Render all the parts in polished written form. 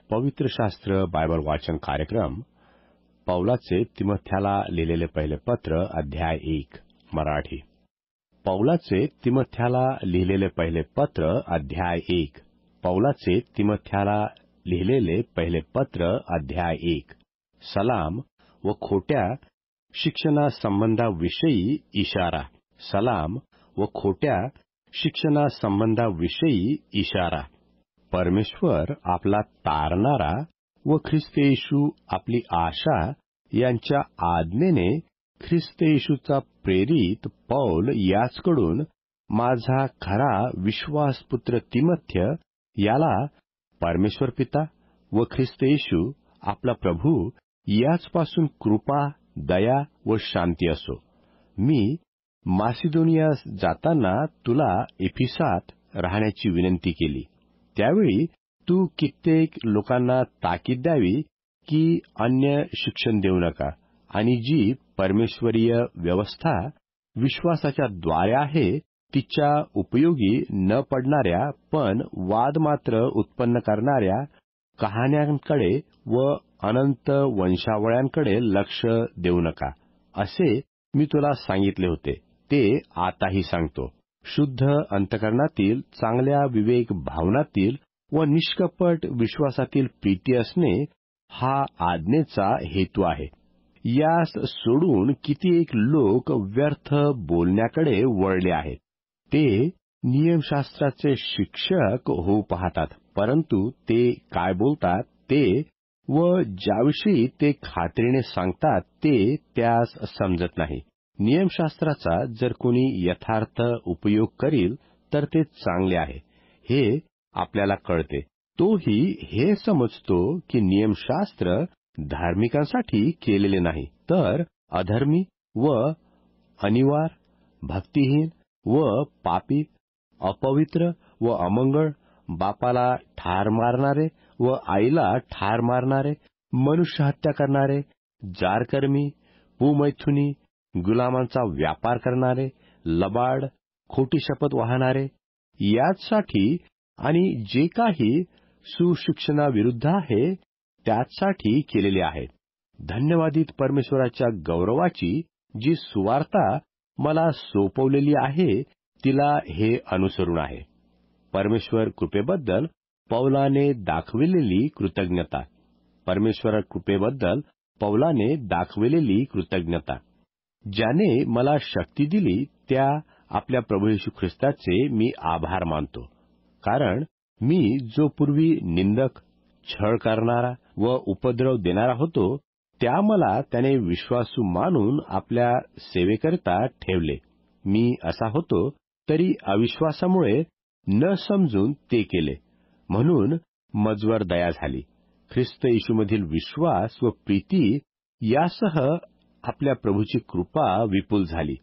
पवित्र शास्त्र बायबल वाचन कार्यक्रम पौलाचे तिमथ्याला लिहिलेले पहिले पत्र अध्याय 1 मराठी. पौलाचे तिमथ्याला लिहिलेले पहिले पत्र अध्याय 1. पौलाचे तिमथ्याला लिहिलेले पहिले पत्र अध्याय 1. सलाम व खोट्या शिक्षणासंबंधाविषयी इशारा. सलाम व खोट्या शिक्षणासंबंधाविषयी इशारा. परमेश्वर आपला तारणारा व ख्रिस्त येशू आपली आशा यांच्या आज्ञेने ख्रिस्त येशूचा प्रेरित पौल याचकडून माझा खरा विश्वासपुत्र तिमथ्य याला परमेश्वर पिता व ख्रिस्त येशू आपला प्रभू याचपासून कृपा, दया व शांती असो. मी मासिदोनियास जाताना तुला एफिसात राहण्याची विनंती केली. त्यावेळी तू कित्येक लोकांना ताकीद द्यावी की अन्य शिक्षण देऊ नका आणि जी परमेश्वरीय व्यवस्था विश्वासाच्या द्वारे आहे तिच्या उपयोगी न पडणाऱ्या पण वाद मात्र उत्पन्न करणाऱ्या कहाण्यांकडे व अनंत वंशावळ्यांकडे लक्ष देऊ नका, असे मी तुला सांगितले होते. ते आताही सांगतो. शुद्ध अंतकरणातील, चांगल्या विवेक भावनातील व निष्कपट विश्वासातील प्रीती असणे हा आज्ञेचा हेतू आहे. यास सोडून कित्येक लोक व्यर्थ बोलण्याकडे वळले आहेत. ते नियमशास्त्राचे शिक्षक होऊ पाहतात, परंतु ते काय बोलतात ते व ज्याविषयी ते खात्रीने सांगतात ते त्यास समजत नाही. नियमशास्त्राचा जर कोणी यथार्थ उपयोग करील तर ते चांगले आहे, हे आपल्याला कळते. तोही हे समजतो की नियमशास्त्र धार्मिकांसाठी केलेले नाही, तर अधर्मी व अनिवार, भक्तिहीन व पापी, अपवित्र व अमंगळ, बापाला ठार मारणारे व आईला ठार मारणारे, मनुष्य हत्या करणारे, जारकर्मी, कुमैथुनी, गुलामांचा व्यापार करणारे, लबाड, खोटी शपथ वाहणारे याचसाठी आणि जे काही सुशिक्षणाविरुद्ध आहे त्याचसाठी केलेले आहे. धन्यवादित परमेश्वराच्या गौरवाची जी सुवार्ता मला सोपवलेली आहे तिला हे अनुसरून आहे. परमेश्वर कृपेबद्दल पौलाने दाखविलेली कृतज्ञता. परमेश्वर कृपेबद्दल पौलाने दाखविलेली कृतज्ञता. ज्याने मला शक्ती दिली त्या आपल्या प्रभू येशू ख्रिस्ताचे मी आभार मानतो. कारण मी जो पूर्वी निंदक, छळ करणारा व उपद्रव देणारा होतो त्या मला त्याने विश्वासू मानून आपल्या सेवेकरिता ठेवले. मी असा होतो तरी अविश्वासामुळे न समजून ते केले, म्हणून मजवर दया झाली. ख्रिस्त येशूमधील विश्वास व प्रीती यासह आपल्या प्रभूची कृपा विपुल झाली.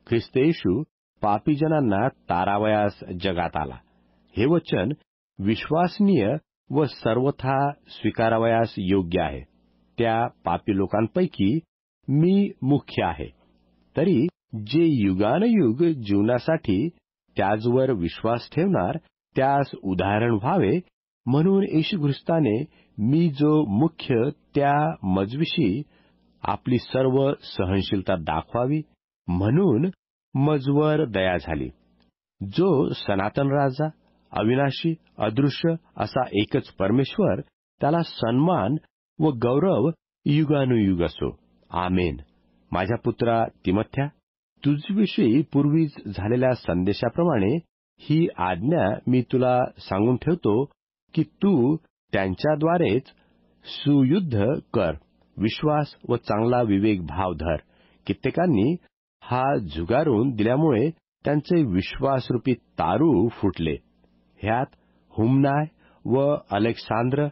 ख्रिस्त येशू पापीजनांना तारावयास जगात आला. हे वचन विश्वासनीय व सर्वथा स्वीकारावयास योग्य आहे. त्या पापी लोकांपैकी मी मुख्य आहे. तरी जे युगानयुग जीवनासाठी त्याचवर विश्वास ठेवणार त्यास उदाहरण व्हावे म्हणून येशू ख्रिस्ताने मी जो मुख्य त्या मजविशी आपली सर्व सहनशीलता दाखवावी म्हणून मजवर दया झाली. जो सनातन राजा, अविनाशी, अदृश्य असा एकच परमेश्वर, त्याला सन्मान व गौरव युगानुयुग असो. आमेन. माझ्या पुत्रा तिमथ्या, तुझविषयी पूर्वीच झालेल्या संदेशाप्रमाणे ही आज्ञा मी तुला सांगून ठेवतो की तू त्यांच्याद्वारेच सुयुद्ध कर. विश्वास व चांगला विवेक भाव धर. कित्येकांनी हा झुगारून दिल्यामुळे त्यांचे विश्वासरूपी तारू फुटले. ह्यात हुमनाय व अलेक्सांद्र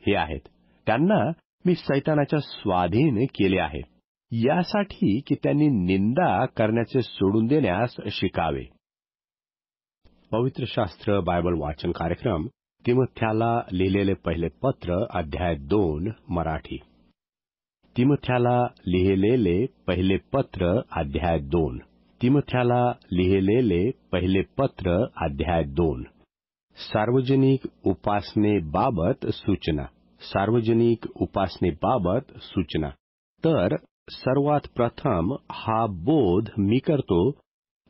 हे आहेत. त्यांना मी सैतानाच्या स्वाधीन केले आहे, यासाठी की त्यांनी निंदा करण्याचे सोडून देण्यास शिकावे. पवित्र शास्त्र बायबल वाचन कार्यक्रम तिमथ्याला लिहिलेले पहिले पत्र अध्याय 2 मराठी. तिमथ्याला लिहिलेले पहिले पत्र अध्याय 2. तिमथ्याला लिहिलेले पहिले पत्र अध्याय 2. सार्वजनिक उपासनेबाबत सूचना. सार्वजनिक उपासनेबाबत सूचना. तर सर्वात प्रथम हा बोध मी करतो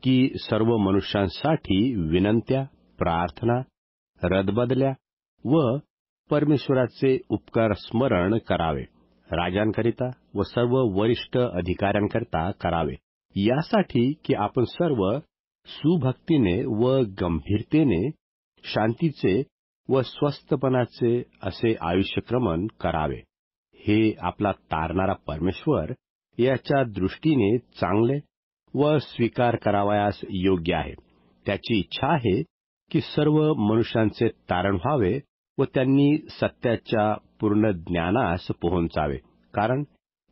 की सर्व मनुष्यांसाठी विनंत्या, प्रार्थना, रदबदल्या व परमेश्वराचे उपकार स्मरण करावे, राजांकरिता व सर्व वरिष्ठ अधिकाऱ्यांकरिता करावे, यासाठी की आपण सर्व सुभक्तीने व गंभीरतेने शांतीचे व स्वस्थपणाचे असे आयुष्यक्रमण करावे. हे आपला तारणारा परमेश्वर याच्या दृष्टीने चांगले व स्वीकार करावयास योग्य आहे. त्याची इच्छा आहे की सर्व मनुष्यांचे तारण व्हावे व त्यांनी सत्याच्या पूर्ण ज्ञानास पोहोचावे. कारण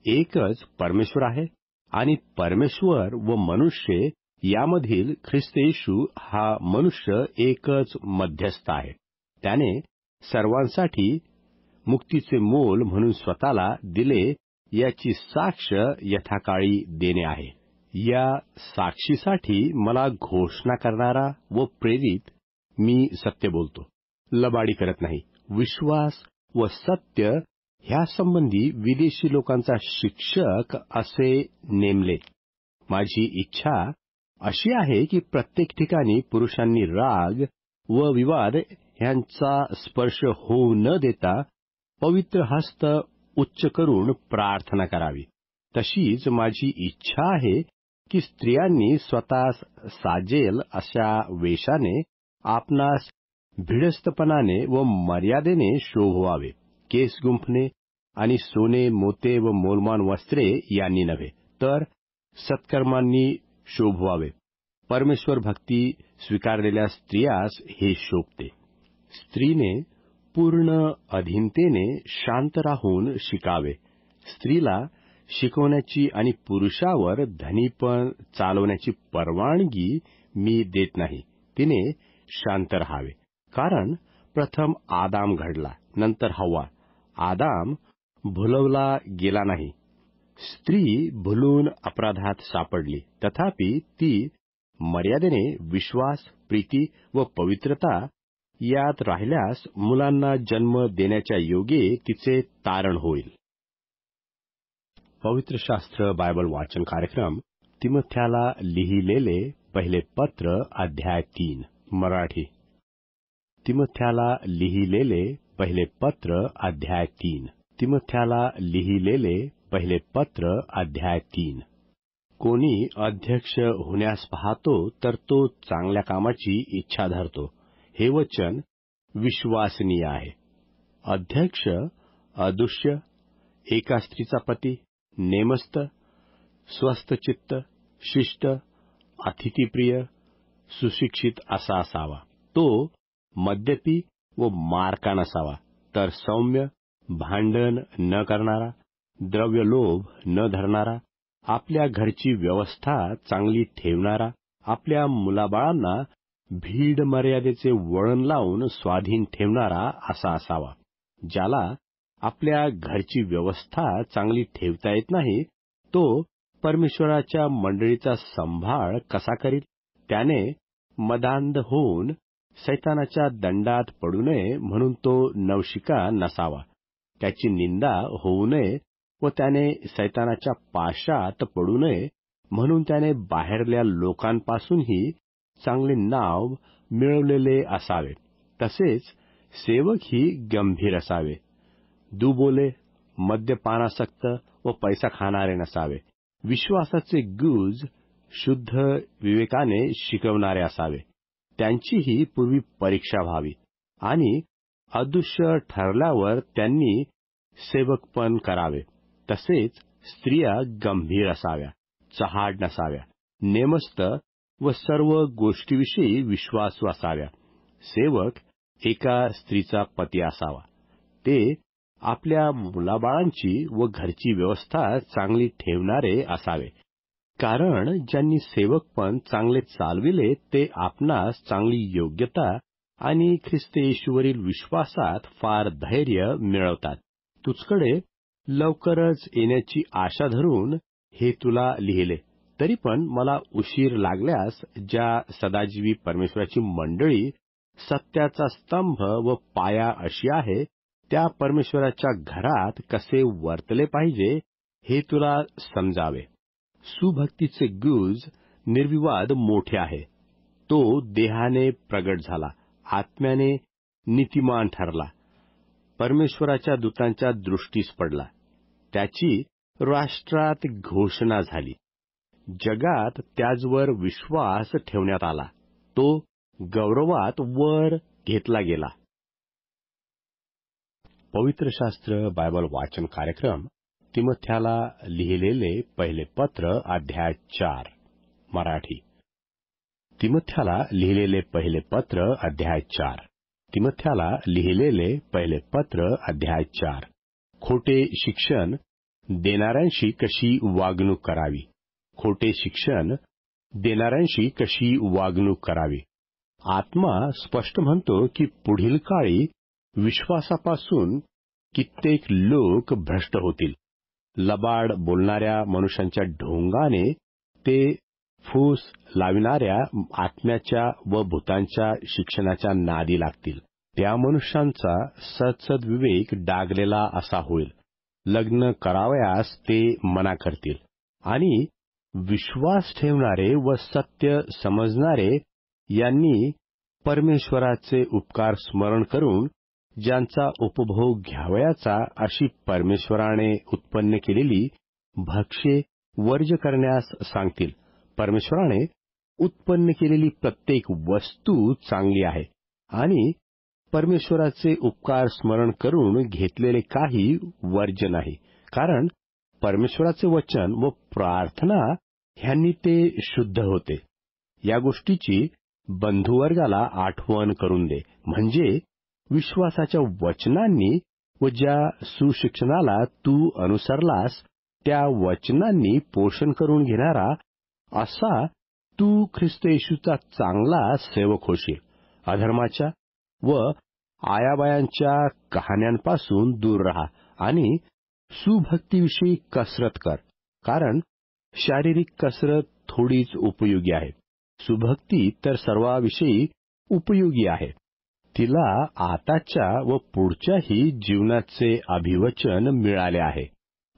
एकच परमेश्वर आहे आणि परमेश्वर व मनुष्य यामधील ख्रिस्त येशू हा मनुष्य एकच मध्यस्थ आहे. त्याने सर्वांसाठी मुक्तीचे मोल म्हणून स्वतःला दिले याची साक्ष यथाकाळी देणे आहे. या साक्षीसाठी मला घोषणा करणारा व प्रेरित मी सत्य बोलतो, लबाडी करत नाही. विश्वास व सत्य ह्यासंबंधी विदेशी लोकांचा शिक्षक असे नेमले. माझी इच्छा अशी आहे की प्रत्येक ठिकाणी पुरुषांनी राग व विवाद ह्यांचा स्पर्श होऊ न देता पवित्र हस्त उच्च करून प्रार्थना करावी. तशीच माझी इच्छा आहे की स्त्रियांनी स्वतःस साजेल अशा वेशाने आपणास भिडस्तपणाने व मर्यादेने शोभवावे. केस गुंफणे आणि सोने, मोते व मोलमान वस्त्रे यांनी नव्हे, तर सत्कर्मांनी शोभवावे. परमेश्वर भक्ती स्वीकारलेल्या स्त्रियास हे शोभते. स्त्रीने पूर्ण अधीनतेने शांत राहून शिकावे. स्त्रीला शिकवण्याची आणि पुरुषावर धनीपण चालवण्याची परवानगी मी देत नाही. तिने शांत राहावे. कारण प्रथम आदाम घडला, नंतर हव्वा. आदाम भुलवला गेला नाही, स्त्री भुलून अपराधात सापडली. तथापि ती मर्यादेने विश्वास, प्रीती व पवित्रता यात राहिल्यास मुलांना जन्म देण्याच्या योगे तिचे तारण होईल. पवित्र शास्त्र बायबल वाचन कार्यक्रम तिमोथ्याला लिहिलेले पहिले पत्र अध्याय 3 मराठी. तिमोथ्याला लिहिलेले पहिले पत्र अध्याय 3. तिमोथ्याला लिहिलेले पहिले पत्र अध्याय 3. कोणी अध्यक्ष होण्यास पाहतो तर तो चांगल्या कामाची इच्छा धरतो. हे वचन विश्वासनीय आहे. अध्यक्ष अदृश्य, एका स्त्रीचा पती, नेमस्त, स्वस्थचित्त, शिष्ट, अतिथीप्रिय, सुशिक्षित असा असावा. तो मद्यपी व मारका नसावा, तर सौम्य, भांडण न करणारा, द्रव्यलोभ न धरणारा, आपल्या घरची व्यवस्था चांगली ठेवणारा, आपल्या मुलाबाळांना भीड मर्यादेचे वळण लावून स्वाधीन ठेवणारा असा असावा. ज्याला आपल्या घरची व्यवस्था चांगली ठेवता येत नाही, तो परमेश्वराच्या मंडळीचा सांभाळ कसा करील? त्याने मदांध होऊन सैतानाच्या दंडात पडू नये म्हणून तो नवशिका नसावा. त्याची निंदा होऊ नये व त्याने सैतानाच्या पाशात पडू नये म्हणून त्याने बाहेरल्या लोकांपासूनही चांगले नाव मिळवलेले असावे. तसेच सेवकही गंभीर असावे, दुबोले, मद्यपानासक्त व पैसा खाणारे नसावे. विश्वासाचे गुज शुद्ध विवेकाने शिकवणारे असावे. त्यांचीही पूर्वी परीक्षा व्हावी आणि अदृश्य ठरल्यावर त्यांनी सेवकपण करावे. तसेच स्त्रिया गंभीर असाव्या, चहाड नसाव्या, नेमस्त व सर्व गोष्टीविषयी विश्वासू असाव्या. सेवक एका स्त्रीचा पती असावा. ते आपल्या मुलाबाळांची व घरची व्यवस्था चांगली ठेवणारे असावे. कारण ज्यांनी सेवकपण चांगले चालविले ते आपणास चांगली योग्यता आणि ख्रिस्त येशूवरील विश्वासात फार धैर्य मिळवतात. तुझकडे लवकरच येण्याची आशा धरून हे तुला लिहिले. तरी पण मला उशीर लागल्यास ज्या सदाजीवी परमेश्वराची मंडळी सत्याचा स्तंभ व पाया अशी आहे, त्या परमेश्वराच्या घरात कसे वर्तले पाहिजे हे तुला समजावे. सुभक्तीचे गुज निर्विवाद मोठे आहे. तो देहाने प्रगट झाला, आत्म्याने नीतिमान ठरला, परमेश्वराच्या दूतांच्या दृष्टीस पडला, त्याची राष्ट्रात घोषणा झाली, जगात त्याचवर विश्वास ठेवण्यात आला, तो गौरवात वर घेतला गेला. पवित्र शास्त्र बायबल वाचन कार्यक्रम तिमोथ्याला लिहिलेले पहिले पत्र अध्याय 4 मराठी. तिमोथ्याला लिहिलेले पहिले पत्र अध्याय 4. तिमोथ्याला लिहिलेले पहिले पत्र अध्याय 4. खोटे शिक्षण देणाऱ्यांशी कशी वागणूक करावी. खोटे शिक्षण देणाऱ्यांशी कशी वागणूक करावी. आत्मा स्पष्ट म्हणतो की पुढील काळी विश्वासापासून कित्येक लोक भ्रष्ट होतील. लबाड बोलणाऱ्या मनुष्यांच्या ढोंगाने ते फूस लाविणाऱ्या आत्म्याच्या व भूतांच्या शिक्षणाच्या नादी लागतील. त्या मनुष्यांचा सदसद विवेक डागलेला असा होईल. लग्न करावयास ते मना करतील. आणि विश्वास ठेवणारे व सत्य समजणारे यांनी परमेश्वराचे उपकार स्मरण करून ज्यांचा उपभोग घ्यावयाचा अशी परमेश्वराने उत्पन्न केलेली भक्ष्ये वर्ज्य करण्यास सांगतील. परमेश्वराने उत्पन्न केलेली प्रत्येक वस्तू चांगली आहे आणि परमेश्वराचे उपकार स्मरण करून घेतलेले काही वर्ज्य नाही, कारण परमेश्वराचे वचन व प्रार्थना ह्यांनी ते शुद्ध होते. या गोष्टीची बंधुवर्गाला आठवण करून दे, म्हणजे विश्वासाच्या वचनांनी व ज्या सुशिक्षणाला तू अनुसरलास त्या वचनांनी पोषण करून घेणारा असा तू ख्रिस्त येशूचा चांगला सेवक होशील. अधर्माच्या व आयाबायांच्या कहाण्यांपासून दूर राहा आणि सुभक्तीविषयी कसरत कर, कारण शारीरिक कसरत थोडीच उपयोगी आहे, सुभक्ती तर सर्वाविषयी उपयोगी आहे. तिला आताच्या व पुढच्याही जीवनाचे अभिवचन मिळाले आहे.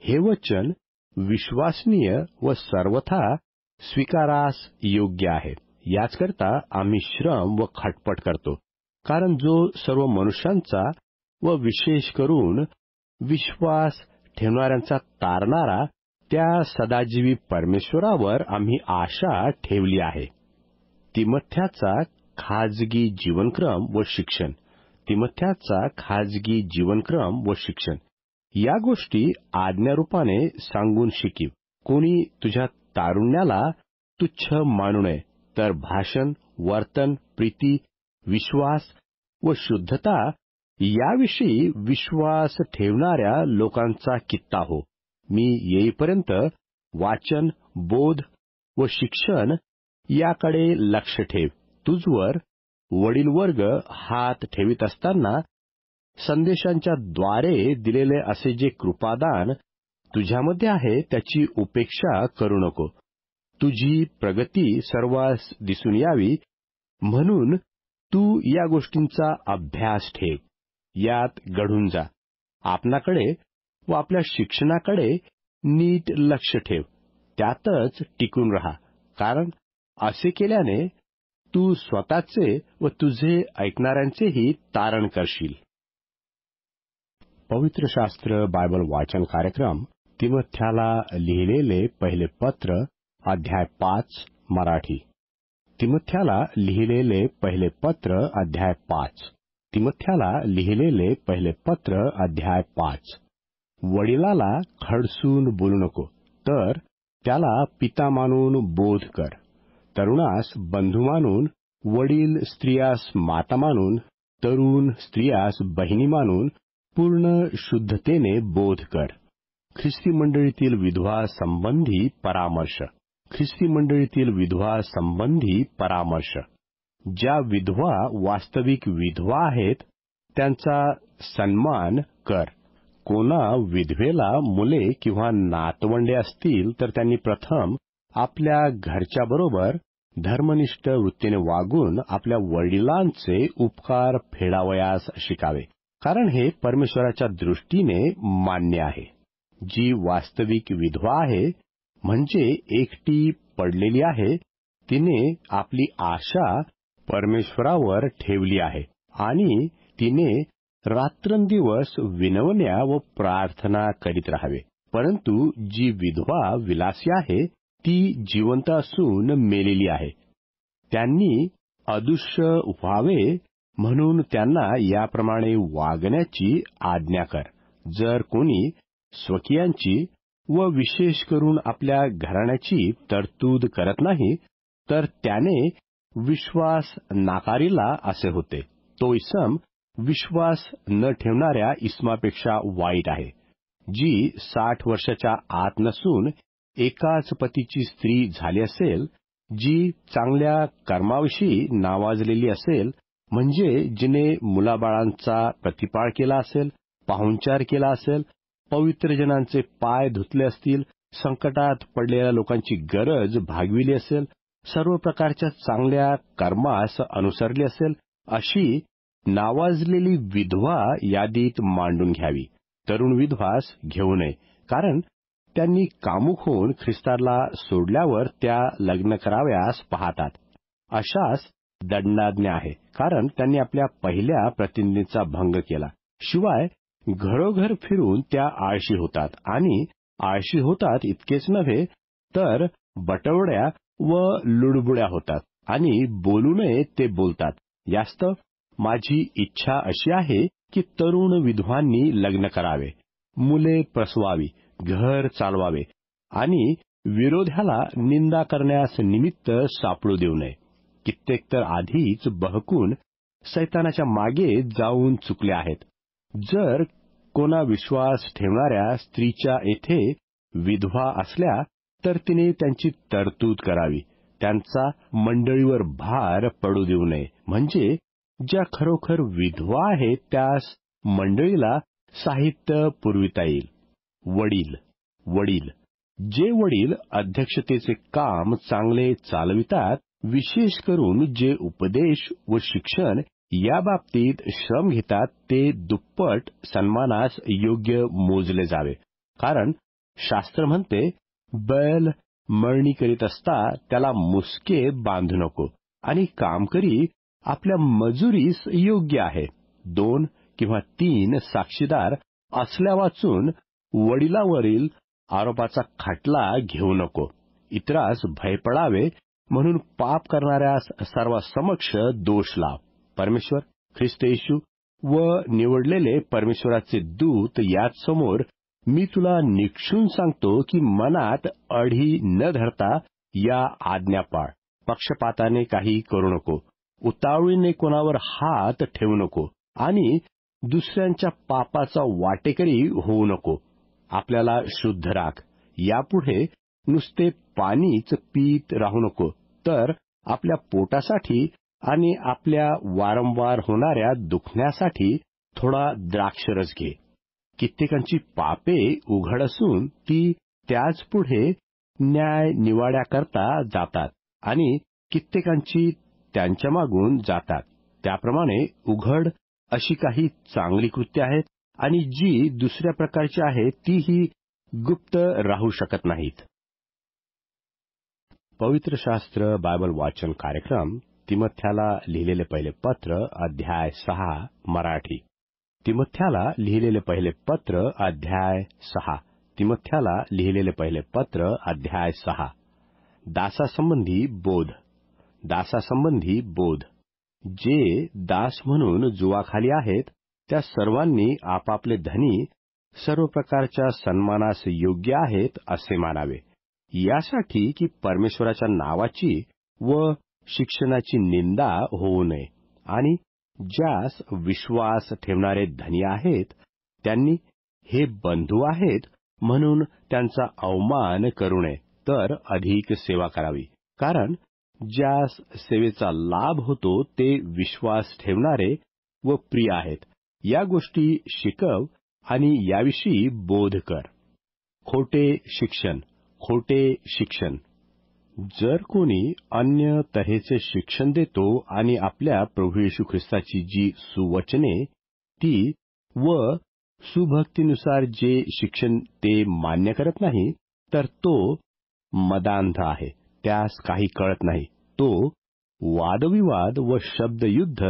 हे वचन विश्वसनीय व सर्वथा स्वीकारास योग्य आहे. याचकरता आम्ही श्रम व खटपट करतो, कारण जो सर्व मनुष्यांचा व विशेष करून विश्वास ठेवणाऱ्यांचा तारणारा त्या सदाजीवी परमेश्वरावर आम्ही आशा ठेवली आहे. तिमोथ्याचा खाजगी जीवनक्रम व शिक्षण. तिमोथ्याचा खाजगी जीवनक्रम व शिक्षण या गोष्टी आज्ञारूपाने सांगून शिकीव. कोणी तुझ्या तारुण्याला तुच्छ मानू नये, तर भाषण, वर्तन, प्रीती, विश्वास व शुद्धता याविषयी विश्वास ठेवणाऱ्या लोकांचा कित्ता हो. मी येईपर्यंत वाचन, बोध व शिक्षण याकडे लक्ष ठेव. तुझवर वडील वर्ग हात ठेवित असताना संदेशांच्या द्वारे दिलेले असे जे कृपादान तुझ्यामध्ये आहे त्याची उपेक्षा करू नको. तुझी प्रगती सर्वांस दिसून यावी म्हणून तू या गोष्टींचा अभ्यास ठेव. यात घडून जा. आपणाकडे व आपल्या शिक्षणाकडे नीट लक्ष ठेव. त्यातच टिकून राहा, कारण असे केल्याने तू स्वतःचे व तुझे ऐकणाऱ्यांचेही तारण करशील. पवित्र शास्त्र बायबल वाचन कार्यक्रम तिमोथ्याला लिहिलेले पहिले पत्र अध्याय 5 मराठी. तिमोथ्याला लिहिलेले पहिले पत्र अध्याय 5. तिमोथ्याला लिहिलेले पहिले पत्र अध्याय 5. वडिलाला खडसून बोलू नको, तर त्याला पिता मानून बोध कर. तरुणास बंधू मानून, वडील स्त्रियास माता मानून, तरुण स्त्रियास बहिणी मानून पूर्ण शुद्धतेने बोध कर. ख्रिस्ती मंडळीतील विधवा संबंधी परामर्श. ख्रिस्ती मंडळीतील विधवा संबंधी परामर्श. ज्या विधवा वास्तविक विधवा आहेत त्यांचा सन्मान कर. कोणा विधवेला मुले किंवा नातवंडे असतील तर त्यांनी प्रथम आपल्या घरच्याबरोबर धर्मनिष्ठ वृत्तीने वागून आपल्या वडिलांचे उपकार फेडावयास शिकावे. कारण हे परमेश्वराच्या दृष्टीने मान्य आहे. जी वास्तविक विधवा आहे, म्हणजे एकटी पडलेली आहे, तिने आपली आशा परमेश्वरावर ठेवली आहे आणि तिने रात्रंदिवस विनवण्या व प्रार्थना करीत राहावे. परंतु जी विधवा विलासी आहे, ती जिवंत असून मेलेली आहे. त्यांनी अदृश्य व्हावे म्हणून त्यांना याप्रमाणे वागण्याची आज्ञा कर. जर कोणी स्वकीयांची व विशेष करून आपल्या घराण्याची तरतूद करत नाही, तर त्याने विश्वास नाकारिला असे होते. तो इसम विश्वास न ठेवणाऱ्या इसमापेक्षा वाईट आहे. जी 60 वर्षाच्या आत नसून एकाच पतीची स्त्री झाली असेल, जी चांगल्या कर्माविषयी नावाजलेली असेल, म्हणजे जिने मुलाबाळांचा प्रतिपाळ केला असेल, पाहुणचार केला असेल, पवित्र जनांचे पाय धुतले असतील, संकटात पडलेल्या लोकांची गरज भागविली असेल, सर्व प्रकारच्या चांगल्या कर्मास अनुसरली असेल, अशी नावाजलेली विधवा यादीत मांडून घ्यावी. तरुण विधवास घेऊ नये, कारण त्यांनी कामुक होऊन ख्रिस्ताला सोडल्यावर त्या लग्न कराव्यास पाहतात. अशाच दंडाज्ञा आहे, कारण त्यांनी आपल्या पहिल्या प्रतिज्ञेचा भंग केला. शिवाय घरोघर फिरून त्या आळशी होतात, आणि आळशी होतात इतकेच नव्हे, तर बटवड्या व लुडबुड्या होतात, आणि बोलू नये ते बोलतात. यास्तव माझी इच्छा अशी आहे की तरुण विधवांनी लग्न करावे, मुले प्रसवावी, घर चालवावे, आणि विरोध्याला निंदा करण्यास निमित्त सापडू देऊ नये. कित्येक तर आधीच बहकून सैतानाच्या मागे जाऊन चुकले आहेत. जर कोणा विश्वास ठेवणाऱ्या स्त्रीच्या येथे विधवा असल्या, तर तिने त्यांची तरतूद करावी. त्यांचा मंडळीवर भार पडू देऊ नये. म्हणजे ज्या खरोखर विधवा आहेत त्यास मंडळीला साहित्य पुरविता येईल. वडील जे वडील अध्यक्षतेचे काम चांगले चालवितात, विशेष करून जे उपदेश व शिक्षण या बाबतीत श्रम घेतात, ते दुप्पट सन्मानास योग्य मोजले जावे. कारण शास्त्र म्हणते, बैल मळणी करीत असता त्याला मुसके बांधू नको, आणि कामकरी आपल्या मजुरीस योग्य आहे. 2 किंवा 3 साक्षीदार असल्या वाचून वडिलावरील आरोपाचा खटला घेऊ नको. इतरास भय पडावे म्हणून पाप करणाऱ्यास सर्वांसमक्ष दोष लाव. परमेश्वर, ख्रिस्त येशू व निवडलेले परमेश्वराचे दूत याचसमोर मी तुला निक्षून सांगतो की मनात अढी न धरता या आज्ञा पाळ. पक्षपाताने काही करू नको, उतावळीने कोणावर हात ठेवू नको, आणि दुसऱ्यांच्या पापाचा वाटेकरी होऊ नको. आपल्याला शुद्ध राख. यापुढे नुसते पाणीच पीत राहू नको, तर आपल्या पोटासाठी आणि आपल्या वारंवार होणाऱ्या दुखण्यासाठी थोडा द्राक्षरस घे. कित्येकांची पापे उघड असून ती त्याच पुढे न्याय निवाड्याकरता जातात, आणि कित्येकांची त्यांच्या मागून जातात. त्याप्रमाणे उघड अशी काही चांगली कृत्य आहेत, आणि जी दुसऱ्या प्रकारची आहेत तीही गुप्त राहू शकत नाहीत. पवित्र शास्त्र बायबल वाचन कार्यक्रम तिमथ्याला लिहिलेले पहिले पत्र अध्याय 6 मराठी. तिमथ्याला लिहिलेले पहिले पत्र अध्याय 6. तिमथ्याला लिहिलेले पहिले पत्र अध्याय 6. दासासंबंधी बोध. दासासंबंधी बोध. जे दास म्हणून जुवाखाली आहेत, त्या सर्वांनी आपापले धनी सर्व प्रकारच्या सन्मानास योग्य आहेत असे मानावे, यासाठी की परमेश्वराच्या नावाची व शिक्षणाची निंदा होऊ नये. आणि ज्यास विश्वास ठेवणारे धनी आहेत, त्यांनी हे बंधू आहेत म्हणून त्यांचा अवमान करू नये, तर अधिक सेवा करावी. कारण ज्यास सेवेचा लाभ होतो ते विश्वास ठेवणारे व प्रिय आहेत. या गोष्टी शिकव आणि याविषयी बोध कर. खोटे शिक्षण. जर कोणी अन्य तऱ्हेचे शिक्षण देतो आणि आपल्या प्रभू येशू ख्रिस्ताची जी सुवचने ती व सुभक्तीनुसार जे शिक्षण ते मान्य करत नाही, तर तो मदांध आहे. त्यास काही कळत नाही. तो वादविवाद व शब्दयुद्ध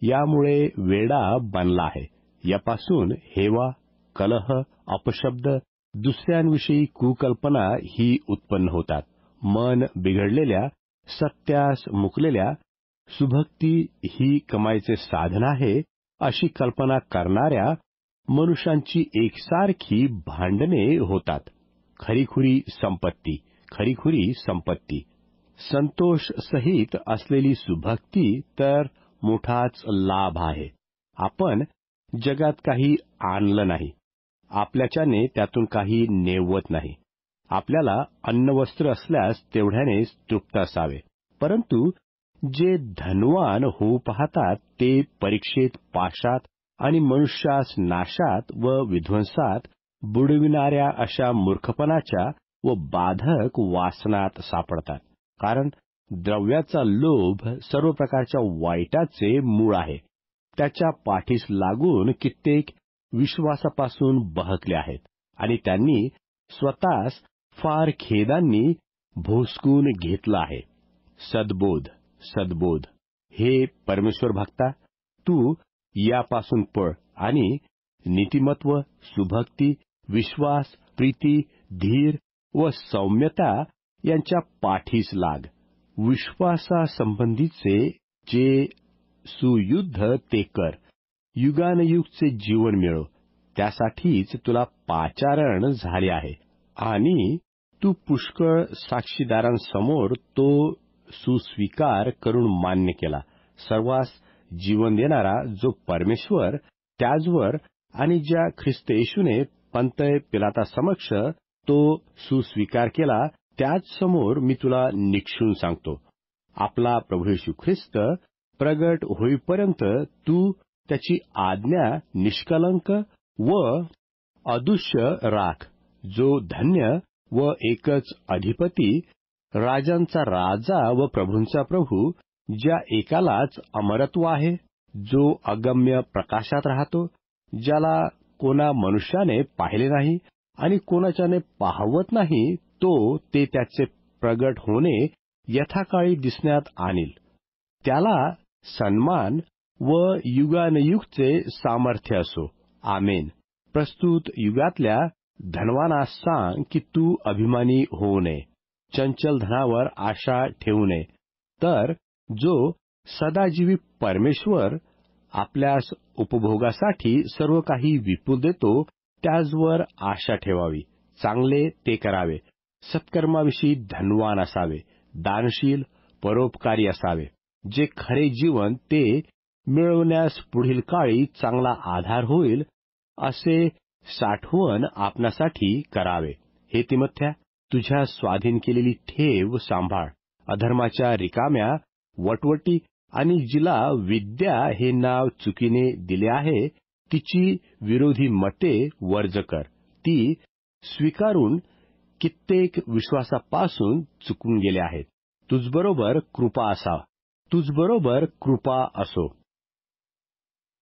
यामुळे वेडा बनला आहे. यापासून हेवा, कलह, अपशब्द, दुसऱ्यांविषयी कुकल्पना ही उत्पन्न होतात. मन बिघडलेल्या, सत्यास मुकलेल्या, सुभक्ती ही कमाईचे साधन आहे अशी कल्पना करणाऱ्या मनुष्यांची एकसारखी भांडणे होतात. खरीखुरी संपत्ती, संतोष सहित असलेली सुभक्ती तर मोठाच लाभ आहे. आपण जगात काही आणलं नाही, आपल्याच्याने त्यातून काही नेवत नाही. आपल्याला अन्नवस्त्र असल्यास तेवढ्यानेच तृप्त असावे. परंतु जे धनवान होऊ पाहतात ते परीक्षेत, पाशात आणि मनुष्यास नाशात व विध्वंसात बुडविणाऱ्या अशा मूर्खपणाच्या व बाधक वासनात सापडतात. कारण द्रव्याचा लोभ सर्व प्रकारच्या वाईटाचे मूळ आहे. त्याच्या पाठीस लागून कित्येक विश्वासापासून बहकले आहेत आणि त्यांनी स्वतःस फार खेदांनी भोसकून घेतलं आहे. सद्बोध, हे परमेश्वर भक्ता, तू यापासून पळ आणि नीतिमत्व, सुभक्ती, विश्वास, प्रीती, धीर व सौम्यता यांच्या पाठीस लाग. विश्वासासंबंधीचे जे सुयुद्ध ते कर. युगानयुगचे जीवन मिळव, त्यासाठीच तुला पाचारण झाले आहे आणि तू पुष्कळ साक्षीदारांसमोर तो सुस्वीकार करून मान्य केला. सर्वांस जीवन देणारा जो परमेश्वर, त्याचवर आणि ज्या ख्रिस्त येशूने पंतय पिलातासमक्ष तो सुस्वीकार केला, त्याच समोर मी तुला निक्षून सांगतो. आपला प्रभू येशू ख्रिस्त प्रगट होईपर्यंत तू त्याची आज्ञा निष्कलंक व अदूष्य राख. जो धन्य व एकच अधिपती, राजांचा राजा व प्रभूंचा प्रभू, ज्या एकालाच अमरत्व आहे, जो अगम्य प्रकाशात राहतो, ज्याला कोणा मनुष्याने पाहिले नाही आणि कोणाच्याने पाहवत नाही, तो ते त्याचे प्रगट होणे यथाकाळी दिसण्यात आणील. त्याला सन्मान व युगानयुगचे सामर्थ्य असो. आमेन. प्रस्तुत युगातल्या धनवानास सांग की तू अभिमानी होऊ नये, चंचल धनावर आशा ठेवू नये, तर जो सदाजीवी परमेश्वर आपल्यास उपभोगासाठी सर्व काही विपुल देतो, त्याचवर आशा ठेवावी. चांगले ते करावे. सत्कर्माविषयी धनवान असावे. दानशील, परोपकारी असावे. जे खरे जीवन ते मिळवण्यास पुढील काळी चांगला आधार होईल असे साठवण आपणासाठी करावे. हे तिमोथ्या, तुझ्या स्वाधीन केलेली ठेव सांभाळ. अधर्माच्या रिकाम्या वटवटी आणि जिला विद्या हे नाव चुकीने दिले आहे, तिची विरोधी मते वर्ज कर. ती स्वीकारून कित्येक विश्वासापासून चुकून गेले आहेत. तुझबरोबर कृपा असो.